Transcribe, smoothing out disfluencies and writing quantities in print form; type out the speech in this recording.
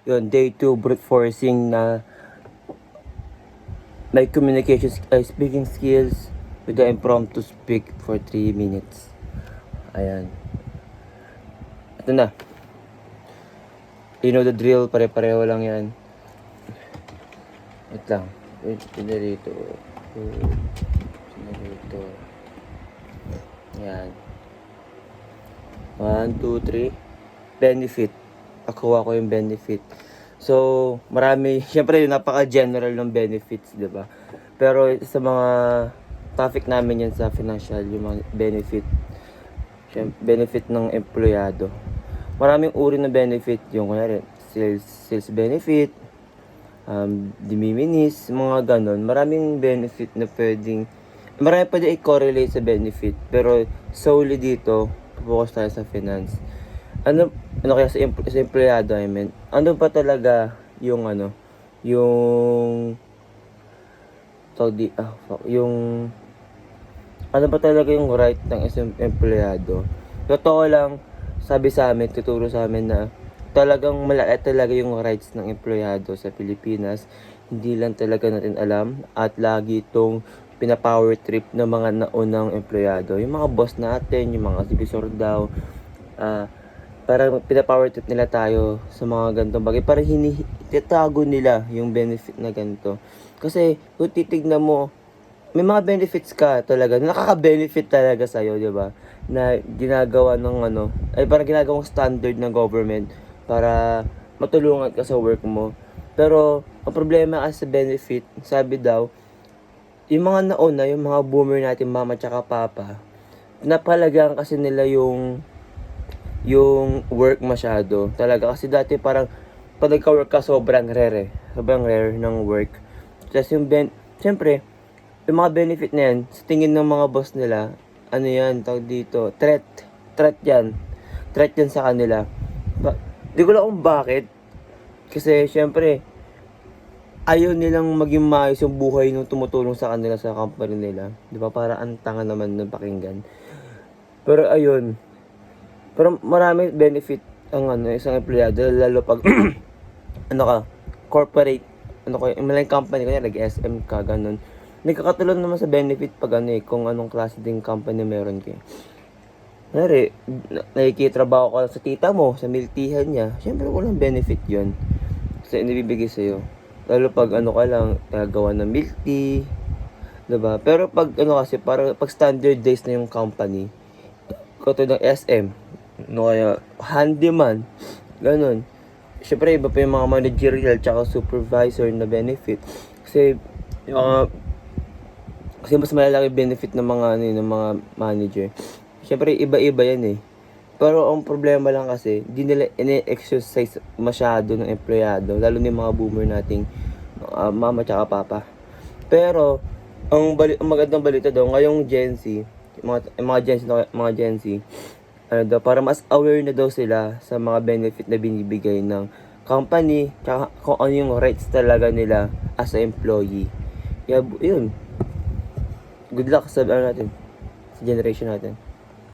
Yun, day 2, brute forcing na may speaking skills with the impromptu speak for 3 minutes. Ayan. Ito na. You know the drill, pare-pareho lang yan. Wait lang. Wait, generator. Generator. Yan. 1, 2, 3. Benefit. Nakuha ko yung benefit. So, marami. Siyempre, napaka-general ng benefits, di ba? Pero sa mga topic namin yan sa financial, yung mga benefit. Benefit ng empleyado. Maraming uri ng benefit. Yung kunwari, sales benefit, de minimis, mga ganon. Maraming benefit na marami pwede i-correlate sa benefit. Pero solely dito, focus tayo sa finance. Ano kaya sa empleyado, I mean, ano ba talaga yung ano ba talaga yung right ng isang empleyado? Totoo lang, sabi sa amin, tuturo sa amin na talagang malaki talaga yung rights ng empleyado sa Pilipinas. Hindi lang talaga natin alam at lagi itong pina-power trip ng mga naunang empleyado. Yung mga boss natin, yung mga supervisor daw, parang pina-power trip nila tayo sa mga ganitong bagay. Parang titago nila yung benefit na ganito. Kasi kung titignan mo, may mga benefits ka talaga, nakaka-benefit talaga sa'yo, di ba? Na ginagawa ng parang ginagawang standard ng government para matulungan ka sa work mo. Pero, ang problema kasi sa benefit, sabi daw, yung mga nauna, yung mga boomer natin, mama tsaka papa, napalagaan kasi nila yung work masyado. Talaga, kasi dati parang, pag nagka-work ka, sobrang rare ng work. Kasi siyempre, yung mga benefit na yan, sa tingin ng mga boss nila, ano yan, tawag dito, threat yan sa kanila. Di ko lang kung bakit, kasi syempre, ayaw nilang maging maayos yung buhay nung tumutulong sa kanila sa company nila. Di ba? Para ang tanga naman ng pakinggan. Pero ayun, pero marami benefit ang isang empleyado, lalo pag corporate, maling company, kanya nag-SM ka, ganun. Nagkakatulong naman sa benefit pag kung anong klase ding company meron kayo. Kunwari, nakikitrabaho ka sa tita mo, sa miltihan niya, syempre walang benefit yun. Kasi inibibigay sa'yo. Lalo pag ka lang, nagagawa ng milk tea, diba? Pero pag kasi, parang pag standard days na yung company, katulad ng SM, kaya handyman, ganun. Syempre, iba pa yung mga managerial tsaka supervisor na benefit. Kasi, mas malalaki benefit ng mga manager. Syempre, iba-iba yan eh. Pero ang problema lang kasi, di nila ini-exercise masyado ng empleyado, lalo na yung mga boomer nating mama tsaka papa. Pero, ang magandang balita daw, ngayong Gen Z, mga Gen Z, para mas aware na daw sila sa mga benefit na binibigay ng company, tsaka kung ano yung rights talaga nila as a employee. Yun. Good luck sa sa generation natin.